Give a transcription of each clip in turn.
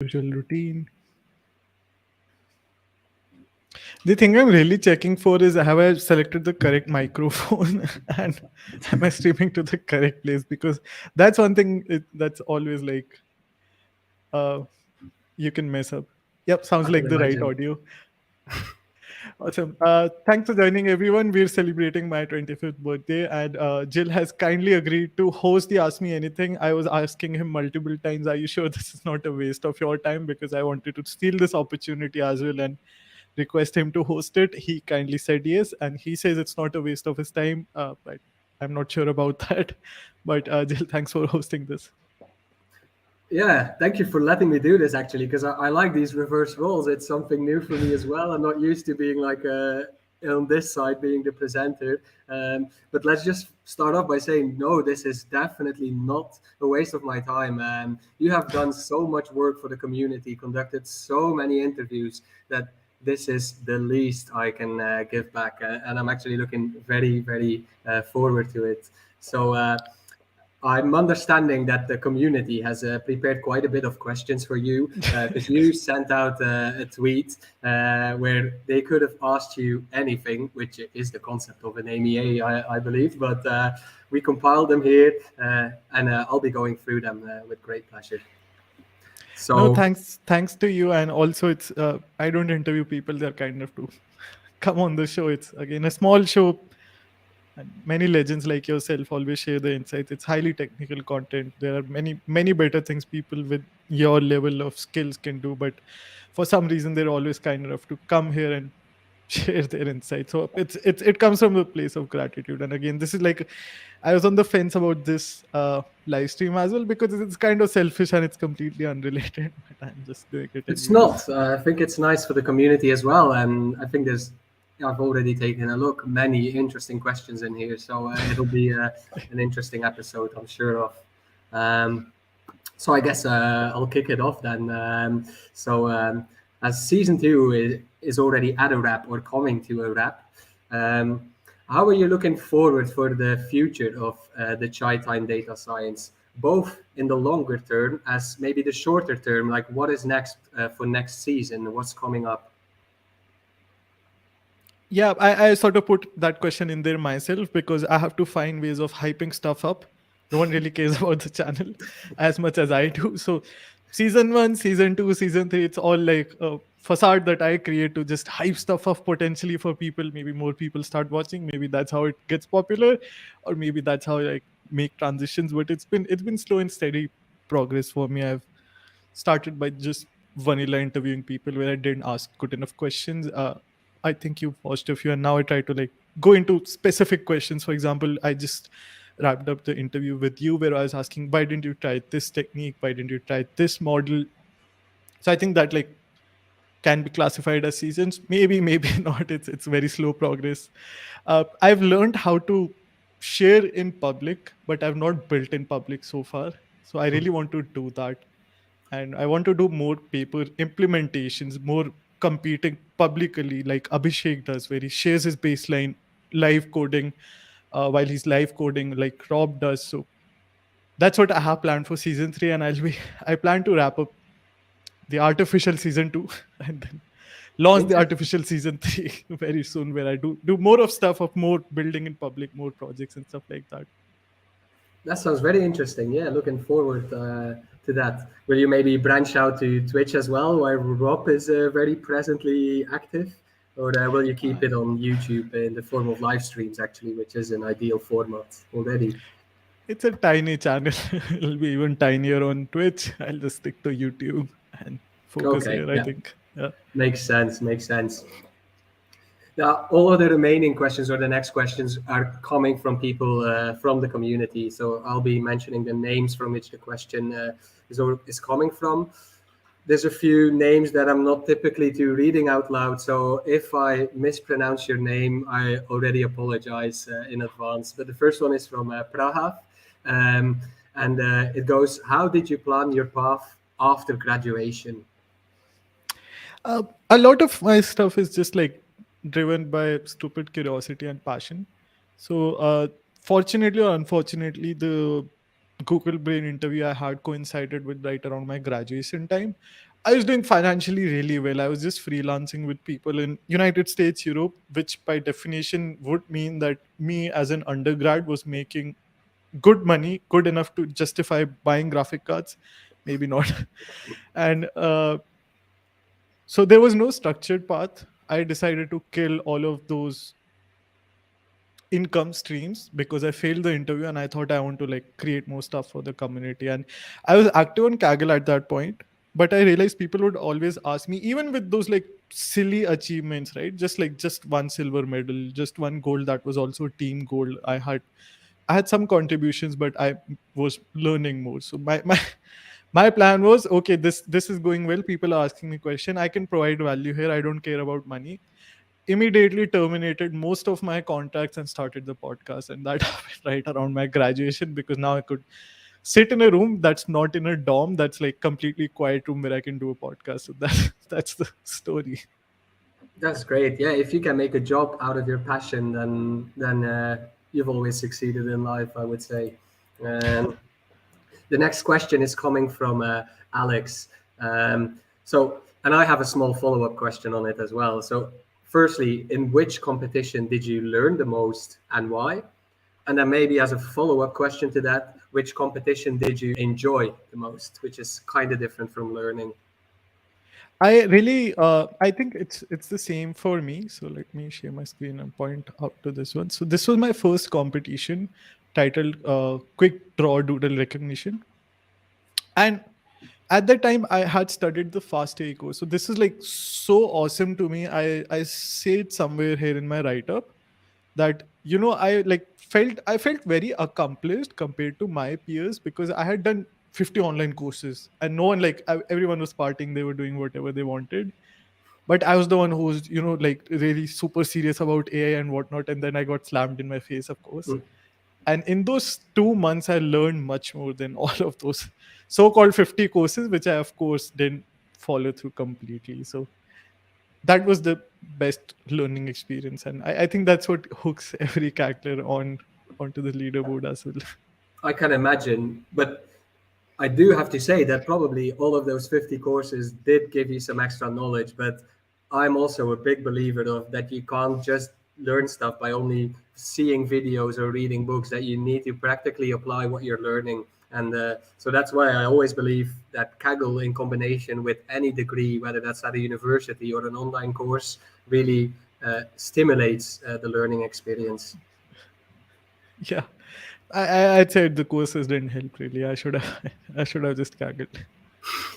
Usual routine. The thing I'm really checking for is have I selected the correct microphone and am I streaming to the correct place? Because that's one thing that's always like uh, you can mess up. Yep, sounds I can like the right imagine. audio. Awesome. Thanks for joining, everyone. We're celebrating my 25th birthday, and Jill has kindly agreed to host the Ask Me Anything. I was asking him multiple times, "Are you sure this is not a waste of your time?" Because I wanted to steal this opportunity as well and request him to host it. He kindly said yes, and he says it's not a waste of his time. But I'm not sure about that. But Jill, thanks for hosting this. Yeah, thank you for letting me do this actually, because I like these reverse roles. It's something new for me as well. I'm not used to being like on this side, being the presenter. But let's just start off by saying, no, this is definitely not a waste of my time. You have done so much work for the community, conducted so many interviews that this is the least I can give back. And I'm actually looking very, very forward to it. So, I'm understanding that the community has prepared quite a bit of questions for you because you sent out a tweet where they could have asked you anything, which is the concept of an AMA, I believe. But we compiled them here, and I'll be going through them with great pleasure. No, So, thanks to you, and also it's I don't interview people; they're kind of to come on the show. It's again a small show, and many legends like yourself always share the insights. It's highly technical content. There are many better things people with your level of skills can do, but for some reason they're always kind enough to come here and share their insights. So it comes from a place of gratitude. And again, this is like I was on the fence about this live stream as well because it's kind of selfish and it's completely unrelated, but I'm just doing it it's anyways. not. I think it's nice for the community as well, and I think I've already taken a look. Many interesting questions in here, so it'll be an interesting episode, I'm sure of. Um, so I guess I'll kick it off then. As season two is already at a wrap or coming to a wrap, um, how are you looking forward for the future of the chai time data science, both in the longer term as maybe the shorter term? Like, what is next for next season? What's coming up? Yeah, I sort of put that question in there myself because I have to find ways of hyping stuff up. No one really cares about the channel as much as I do. So, season one, season two, season three, it's all like a facade that I create to just hype stuff up potentially for people. Maybe more people start watching. Maybe that's how it gets popular, or maybe that's how I make transitions. But it's been slow and steady progress for me. I've started by just vanilla interviewing people where I didn't ask good enough questions. I think you've watched a few, and now I try to like go into specific questions. For example, I just wrapped up the interview with you where I was asking, why didn't you try this technique? Why didn't you try this model? So I think that like can be classified as seasons. Maybe not. It's very slow progress. I've learned how to share in public, but I've not built in public so far. So I really want to do that, and I want to do more paper implementations, more competing publicly, like Abhishek does, where he shares his baseline live coding while he's live coding, like Rob does. So that's what I have planned for season three, and I plan to wrap up the artificial season two, and then launch the Interesting. artificial season three very soon, where I do more of stuff of more building in public, more projects and stuff like that. That sounds very interesting. Yeah, looking forward to that. Will you maybe branch out to Twitch as well, where Rob is very presently active? Or will you keep it on YouTube in the form of live streams, actually, which is an ideal format already? It's a tiny channel. It'll be even tinier on Twitch. I'll just stick to YouTube and focus Okay, here, I yeah, think. Yeah. makes sense, makes sense. Now, all of the remaining questions or the next questions are coming from people from the community. So I'll be mentioning the names from which the question is coming from. There's a few names that I'm not typically to reading out loud. So if I mispronounce your name, I already apologize in advance. But the first one is from Praha. Um, and it goes, how did you plan your path after graduation? A lot of my stuff is just like driven by stupid curiosity and passion. So, fortunately or unfortunately, the Google Brain interview I had coincided with right around my graduation time. I was doing financially really well. I was just freelancing with people in United States, Europe, which by definition would mean that me as an undergrad was making good money, good enough to justify buying graphic cards, maybe not. And so there was no structured path. I decided to kill all of those income streams because I failed the interview and I thought I want to like create more stuff for the community. And I was active on Kaggle at that point, but I realized people would always ask me, even with those like silly achievements, right? Just one silver medal, just one gold that was also team gold. I had some contributions, but I was learning more. So my plan was, okay, this is going well. People are asking me question. I can provide value here. I don't care about money. Immediately terminated most of my contacts and started the podcast, and that happened right around my graduation because now I could sit in a room that's not in a dorm, that's like completely quiet room where I can do a podcast. So that's the story. That's great. Yeah, if you can make a job out of your passion, then you've always succeeded in life, I would say. Um, the next question is coming from Alex. And I have a small follow-up question on it as well. So, firstly, in which competition did you learn the most and why? And then maybe as a follow-up question to that, which competition did you enjoy the most, which is kind of different from learning? I think it's the same for me. So let me share my screen and point out to this one. So this was my first competition, titled Quick Draw Doodle Recognition. And at that time I had studied the fast AI course. So this is like so awesome to me. I say it somewhere here in my write-up that I felt very accomplished compared to my peers because I had done 50 online courses and no one everyone was partying, they were doing whatever they wanted, but I was the one who was like really super serious about AI and whatnot, and then I got slammed in my face, of course. Mm. And in those 2 months I learned much more than all of those so-called 50 courses, which I of course didn't follow through completely. So that was the best learning experience, and I think that's what hooks every character onto the leaderboard as well. I can imagine, but I do have to say that probably all of those 50 courses did give you some extra knowledge, but I'm also a big believer of that you can't just learn stuff by only seeing videos or reading books, that you need to practically apply what you're learning. And so that's why I always believe that Kaggle, in combination with any degree, whether that's at a university or an online course, really stimulates the learning experience. Yeah, I'd say the courses didn't help really. I should have just Kaggled.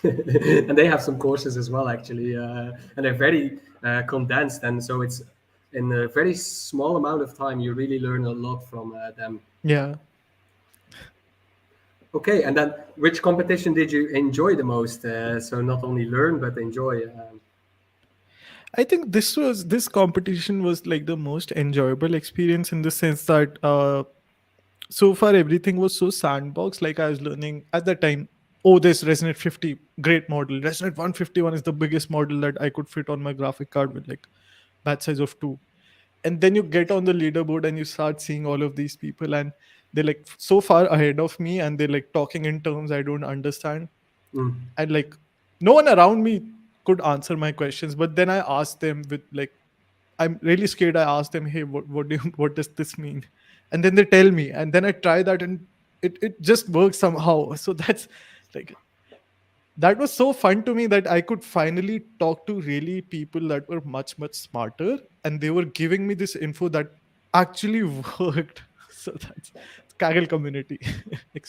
And they have some courses as well, actually, and they're very condensed, and so it's in a very small amount of time you really learn a lot from them. Yeah, Okay, and then which competition did you enjoy the most? So not only learn but enjoy. I think this competition was like the most enjoyable experience in the sense that so far everything was so sandbox. Like I was learning at that time, oh, this Resonate 50, great model. Resonate 151 is the biggest model that I could fit on my graphic card with like batch size of 2. And then you get on the leaderboard and you start seeing all of these people, and they're like so far ahead of me, and they're like talking in terms I don't understand. Mm. And like no one around me could answer my questions, but then I asked them with like, I'm really scared. I asked them, hey, what does this mean? And then they tell me, and then I try that, and it just works somehow. So that's like, that was so fun to me that I could finally talk to really people that were much, much smarter, and they were giving me this info that actually worked. So that's Kaggle community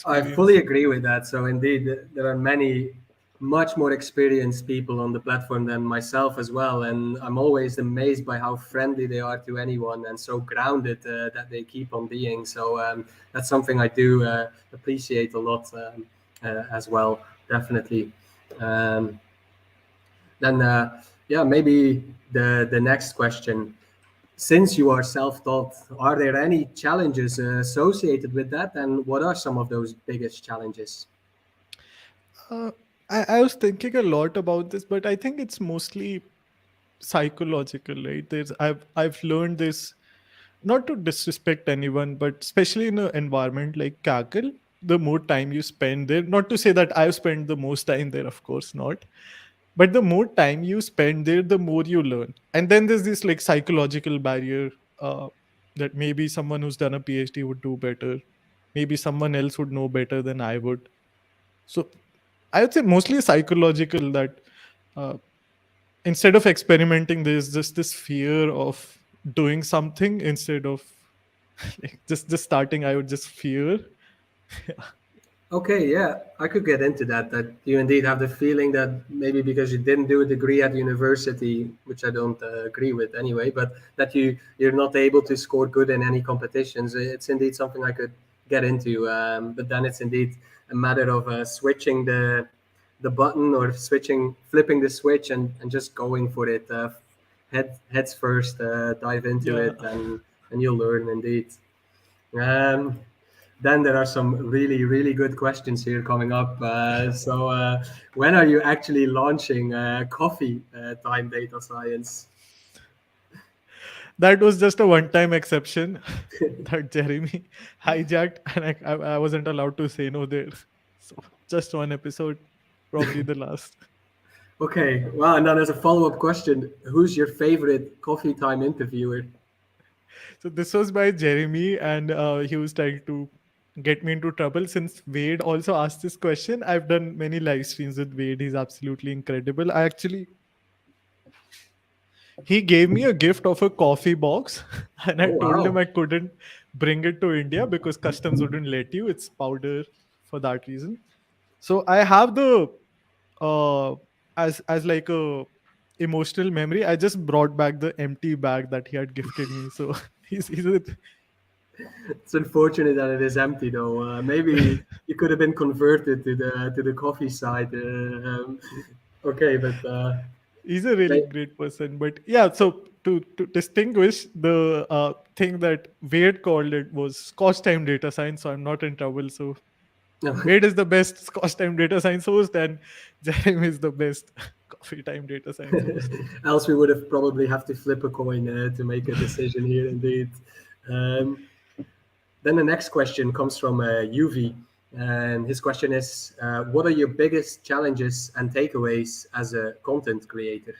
I fully experience. agree with that. So indeed, there are many much more experienced people on the platform than myself as well, and I'm always amazed by how friendly they are to anyone and so grounded that they keep on being. So that's something I do appreciate a lot as well, definitely. Um, then yeah, maybe the next question. Since you are self-taught, are there any challenges associated with that, and what are some of those biggest challenges? Uh, I was thinking a lot about this, but I think it's mostly psychological, right? I've learned this, not to disrespect anyone, but especially in an environment like Kaggle, the more time you spend there, not to say that I've spent the most time there, of course not, But the more time you spend there, the more you learn. And then there's this like psychological barrier, uh, that maybe someone who's done a PhD would do better, maybe someone else would know better than I would. So I would say mostly psychological, that uh, instead of experimenting, there's just this fear of doing something instead of like just starting. I would just fear. Okay, yeah, I could get into that. That you indeed have the feeling that maybe because you didn't do a degree at university, which I don't agree with anyway, but that you're not able to score good in any competitions. It's indeed something I could get into. But then it's indeed a matter of switching the button or flipping the switch and just going for it. Heads first, dive into Yeah. it, and you'll learn indeed. Um, then there are some really, really good questions here coming up. When are you actually launching coffee time data science? That was just a one-time exception that Jeremy hijacked, and I wasn't allowed to say no there. So just one episode, probably the last. Okay, well, and then there's a follow up question. Who's your favorite coffee time interviewer? So this was by Jeremy, and he was trying to get me into trouble since Wade also asked this question. I've done many live streams with Wade. He's absolutely incredible. I actually He gave me a gift of a coffee box, and I Oh, told him wow. I couldn't bring it to India because customs wouldn't let you. It's powder for that reason. So I have the uh as like a emotional memory. I just brought back the empty bag that he had gifted me. So he's with It's unfortunate that it is empty, though. Maybe you could have been converted to the coffee side. Okay, but he's a really may- great person. But yeah, so to distinguish, the thing that Wade called it was Scotch time data science. So I'm not in trouble. So Wade is the best Scotch time data science host, and Jeremy is the best coffee time data science host. else we would have probably have to flip a coin to make a decision here. Indeed. Um, Then the next question comes from UV, and his question is, "What are your biggest challenges and takeaways as a content creator?"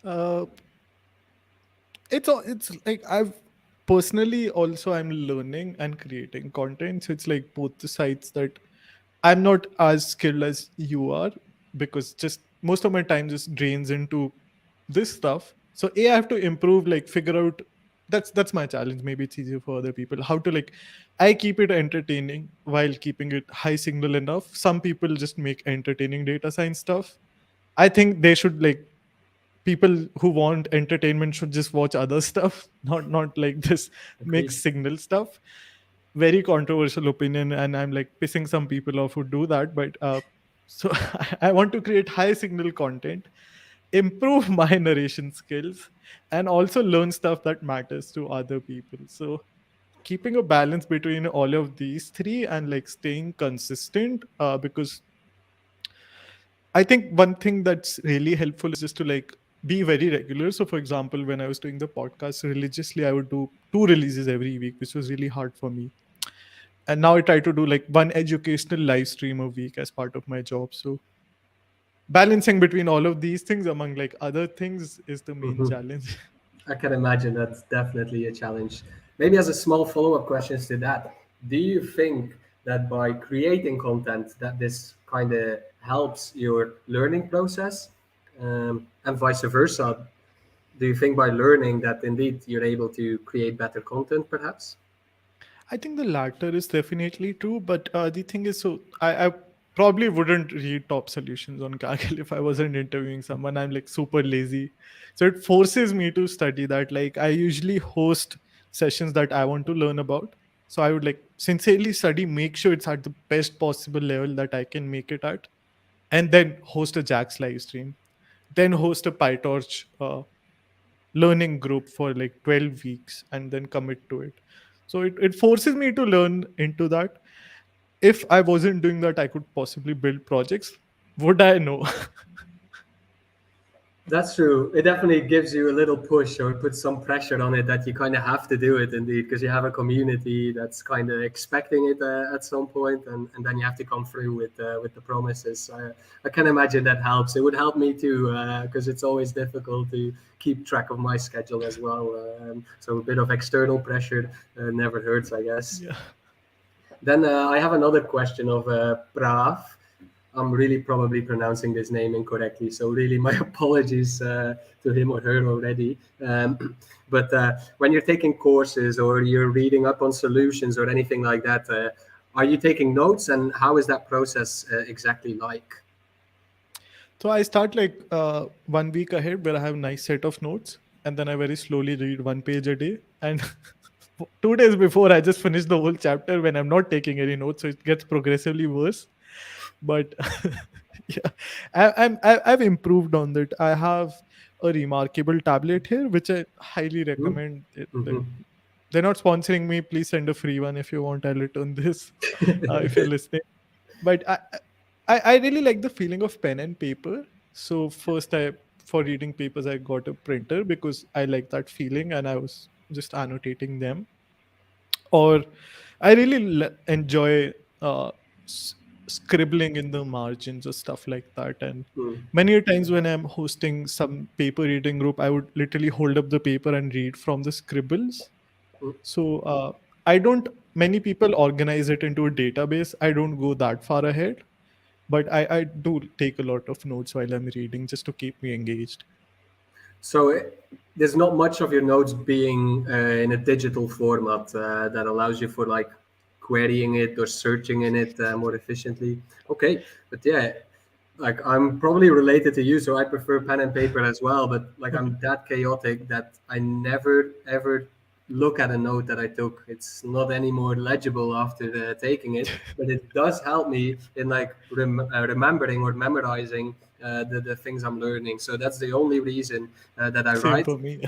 Uh, it's like I've personally also I'm learning and creating content. So it's like both the sides that I'm not as skilled as you are, because just most of my time just drains into this stuff. So I have to improve, like figure out, that's my challenge. Maybe it's easier for other people how to like I keep it entertaining while keeping it high signal enough. Some people just make entertaining data science stuff. I think they should like people who want entertainment should just watch other stuff, not like this Agreed. mixed signal stuff. Very controversial opinion, and I'm like pissing some people off who do that. But so I want to create high signal content, improve my narration skills, and also learn stuff that matters to other people. So keeping a balance between all of these three and like staying consistent, because I think one thing that's really helpful is just to like be very regular. So, for example, when I was doing the podcast religiously, I would do 2 releases every week, which was really hard for me. And now I try to do like one educational live stream a week as part of my job. So, balancing between all of these things among like other things is the main Mhm. challenge. I can imagine that's definitely a challenge. Maybe as a small follow-up questions to that, do you think that by creating content that this kind of helps your learning process, and vice versa? Do you think by learning that indeed you're able to create better content, perhaps? I think the latter is definitely true, but the thing is, so I probably wouldn't read top solutions on Kaggle if I wasn't interviewing someone. I'm like super lazy, so it forces me to study that. Like I usually host sessions that I want to learn about, so I would like sincerely study, make sure it's at the best possible level that I can make it at, and then host a Jax live stream, then host a PyTorch learning group for like 12 weeks and then commit to it. So it forces me to learn into that. If I wasn't doing that, I could possibly build projects. Would I know? That's true. It definitely gives you a little push or puts some pressure on it that you kind of have to do it indeed, because you have a community that's kind of expecting it at some point, and then you have to come through with the promises. I can imagine that helps. It would help me too, because it's always difficult to keep track of my schedule as well. So a bit of external pressure never hurts, I guess. Yeah. Then I have another question of Prav. I'm really probably pronouncing this name incorrectly, so really my apologies to him or her already. But when you're taking courses or you're reading up on solutions or anything like that, are you taking notes, and how is that process exactly like? So I start like 1 week ahead where I have nice set of notes, and then I very slowly read 1 page a day. And 2 days before, I just finish the whole chapter when I'm not taking any notes, so it gets progressively worse. But yeah, I've improved on that. I have a remarkable tablet here, which I highly recommend. Like, Mm-hmm. they're not sponsoring me. Please send a free one if you want. I'll return this if you're listening. But I really like the feeling of pen and paper. So first, I for reading papers, I got a printer because I like that feeling, and I was just annotating them. Or I really enjoy uh, s- scribbling in the margins or stuff like that. And Mm. many a times when I'm hosting some paper reading group, I would literally hold up the paper and read from the scribbles. Mm. So I don't. Many people organize it into a database. I don't go that far ahead, but I do take a lot of notes while I'm reading just to keep me engaged. So there's not much of your notes being in a digital format that allows you for like querying it or searching in it more efficiently. Okay, but yeah, like I'm probably related to you, so I prefer pen and paper as well. But like I'm that chaotic that I never ever look at a note that I took. It's not any more legible after taking it, but it does help me in like remembering or memorizing the things I'm learning. So that's the only reason that I Same write. for me.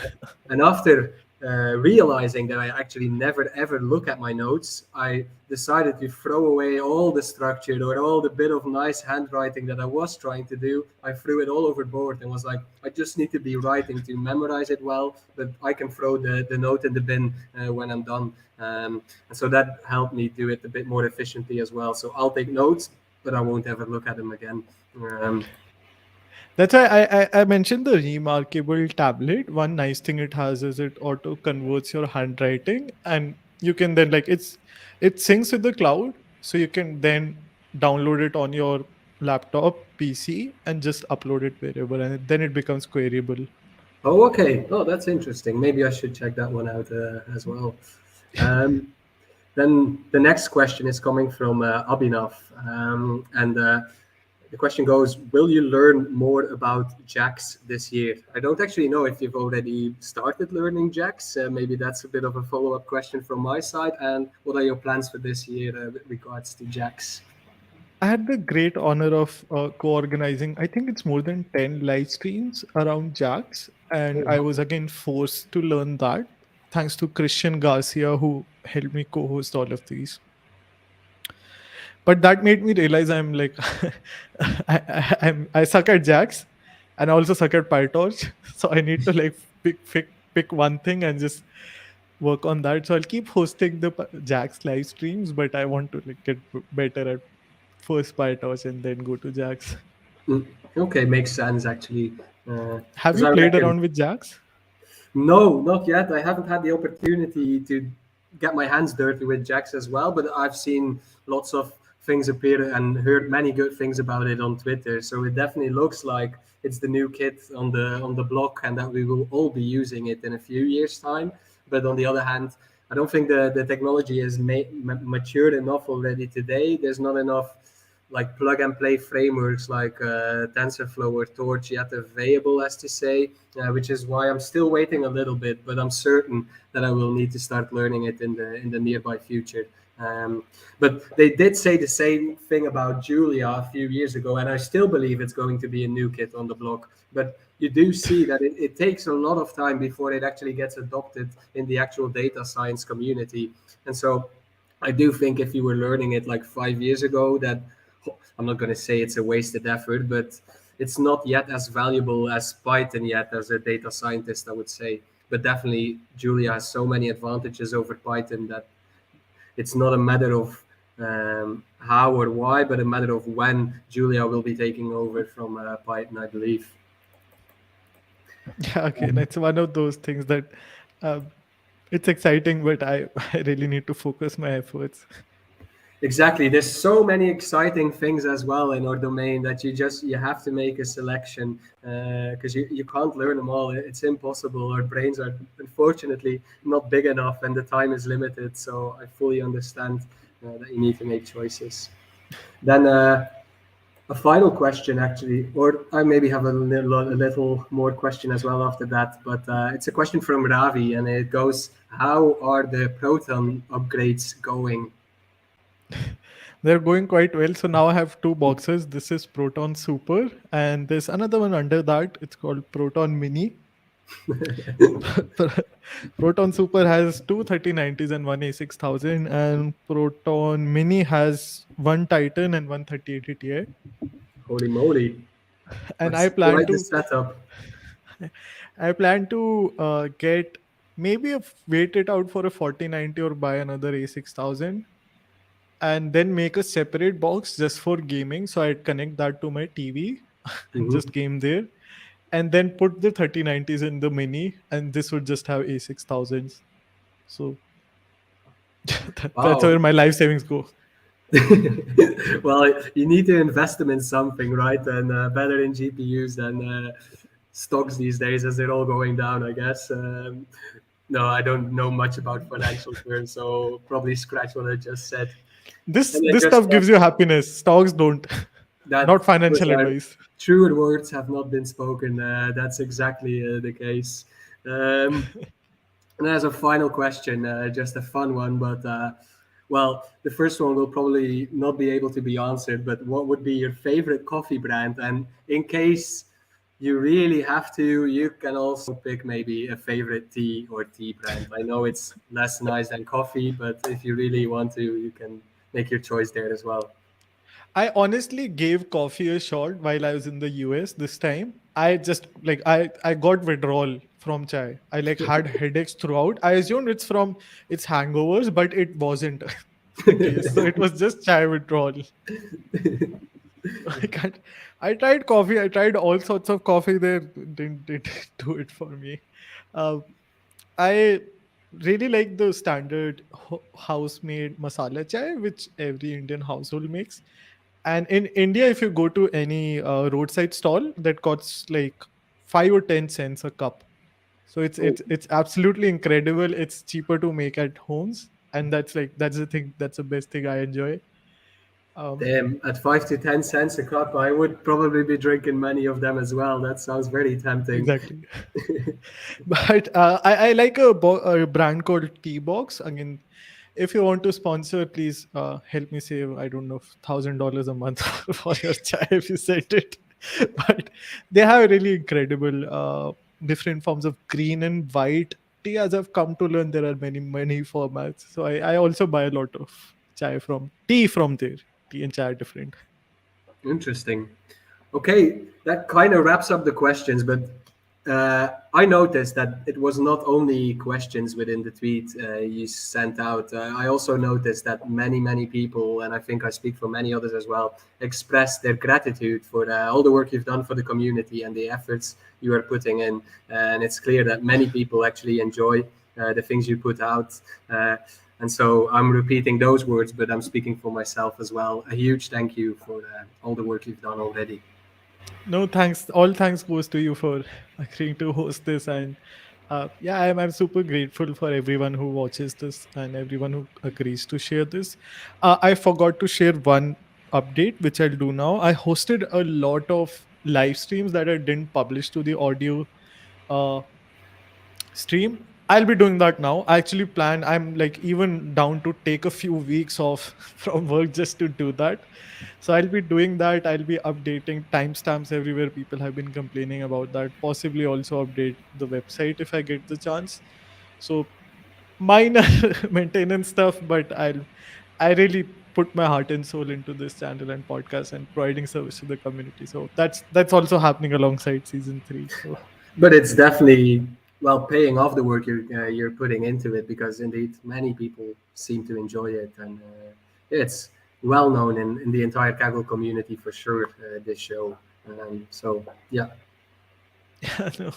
And after realizing that I actually never ever look at my notes, I decided to throw away all the structure or all the bit of nice handwriting that I was trying to do. I threw it all overboard and was like, I just need to be writing to memorize it well, but I can throw the note in the bin when I'm done. And so that helped me do it a bit more efficiently as well. So I'll take notes, but I won't ever look at them again. Um, That's why I mentioned the remarkable tablet. One nice thing it has is it auto converts your handwriting, and you can then like it syncs with the cloud, so you can then download it on your laptop, PC, and just upload it wherever, and then it becomes queryable. oh, okay. Oh, that's interesting. Maybe I should check that one out as well. Um, Then the next question is coming from Abhinav. And the question goes, will you learn more about JAX this year? I don't actually know if you've already started learning JAX. Maybe that's a bit of a follow-up question from my side. And what are your plans for this year with regards to JAX? I had the great honor of co-organizing. I think it's more than 10 live streams around Jax, and I was again forced to learn that thanks to Christian Garcia, who helped me co-host all of these. But that made me realize I'm like I suck at Jax, and I also suck at PyTorch. So I need to like pick one thing and just work on that. So I'll keep hosting the Jax live streams, but I want to like get better at first PyTorch and then go to Jax. Mm, okay, makes sense actually. Have Because you I played reckon around with Jax? no, not yet. I haven't had the opportunity to get my hands dirty with Jax as well, but I've seen lots of things appear and heard many good things about it on Twitter. So it definitely looks like it's the new kit on the block, and that we will all be using it in a few years' time. But on the other hand, I don't think the technology is matured enough already today. There's not enough like plug and play frameworks like TensorFlow or Torch yet available, as to say, which is why I'm still waiting a little bit. But I'm certain that I will need to start learning it in the nearby future. But they did say the same thing about Julia a few years ago, and I still believe it's going to be a new kit on the block. But you do see that it takes a lot of time before it actually gets adopted in the actual data science community. And so I do think if you were learning it like 5 years ago, that I'm not going to say it's a wasted effort, but it's not yet as valuable as Python yet as a data scientist, I would say. But definitely, Julia has so many advantages over Python that it's not a matter of how or why, but a matter of when Julia will be taking over from Python, I believe. Yeah, again, it's one of those things that uh, it's exciting, but I really need to focus my efforts. Exactly. There's so many exciting things as well in our domain that you have to make a selection because you can't learn them all. It's impossible. Our brains are unfortunately not big enough and the time is limited. So I fully understand that you need to make choices. Then a final question, actually, or I maybe have a little more question as well after that. But it's a question from Ravi, and it goes: how are the Proton upgrades going? They're going quite well. So now I have two boxes. This is Proton Super, and there's another one under that. It's called Proton Mini. Proton Super has two 3090s and one A6000, and Proton Mini has one Titan and one 3080 Ti. Holy moly! And That's quite the setup. I plan to get maybe wait it out for a 4090 or buy another A6000 and then make a separate box just for gaming. So I'd connect that to my TV and Hmm. just game there, and then put the 3090s in the mini, and this would just have A6000s. So that's Wow. where my life savings go. Well, you need to invest them in something, right? And better in GPUs than stocks these days, as they're all going down, I guess. No, I don't know much about financial terms, so probably scratch what I just said. This And I this just stuff gives you happiness. Stocks don't. that Not was financial advice. truer words have not been spoken. That's exactly the case. Um, And as a final question, just a fun one, but well, the first one will probably not be able to be answered. But what would be your favorite coffee brand? And in case you really have to, you can also pick maybe a favorite tea or tea brand. I know it's less nice than coffee, but if you really want to, you can make your choice there as well. I honestly gave coffee a shot while I was in the US this time. I just like I got withdrawal from chai. I like had headaches throughout. I assumed it's hangovers, but it wasn't the case. So it was just chai withdrawal. I can't. I tried coffee. I tried all sorts of coffee there. Didn't do it for me. Uh, I really like the standard house-made masala chai, which every Indian household makes. And in India, if you go to any roadside stall, that costs like 5 or 10 cents a cup. So Oh, it's absolutely incredible. It's cheaper to make at homes, and that's the thing. That's the best thing I enjoy. Um, damn, at 5 to 10 cents a cup, I would probably be drinking many of them as well. That sounds very tempting. exactly. But I like a brand called Tea Box. Again, if you want to sponsor, please help me save, I don't know, $1,000 a month for your chai if you send it. But they have really incredible different forms of green and white tea. As I've come to learn, there are many formats. So I also buy a lot of tea from there. Tea and chai are different. Interesting. Okay, that kind of wraps up the questions, but I noticed that it was not only questions within the tweet you sent out. I also noticed that many people, and I think I speak for many others as well, expressed their gratitude for all the work you've done for the community and the efforts you are putting in. And it's clear that many people actually enjoy the things you put out. And so I'm repeating those words, but I'm speaking for myself as well. A huge thank you for all the work you've done already. No, thanks. All thanks goes to you for agreeing to host this. And yeah, I'm super grateful for everyone who watches this and everyone who agrees to share this. I forgot to share one update, which I'll do now. I hosted a lot of live streams that I didn't publish to the audio uh, stream. I'll be doing that now. I actually plan, I'm like even down to take a few weeks off from work just to do that. So I'll be doing that. I'll be updating timestamps everywhere. People have been complaining about that. Possibly also update the website if I get the chance. So minor maintenance stuff, but I really put my heart and soul into this channel and podcast and providing service to the community. So that's also happening alongside season 3. So But it's definitely well paying off the work you're putting into it, because indeed many people seem to enjoy it, and it's well known in the entire Kaggle community for sure. This show, so yeah. yeah, no.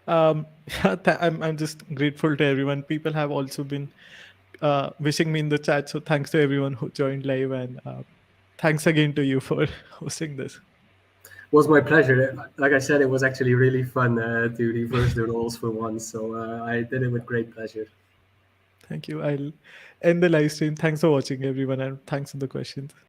Yeah, I'm just grateful to everyone. People have also been wishing me in the chat. So thanks to everyone who joined live, and thanks again to you for hosting this. Was my pleasure. Like I said, it was actually really fun to reverse the roles for once. So I did it with great pleasure. Thank you. I'll end the live stream. Thanks for watching, everyone, and thanks for the questions.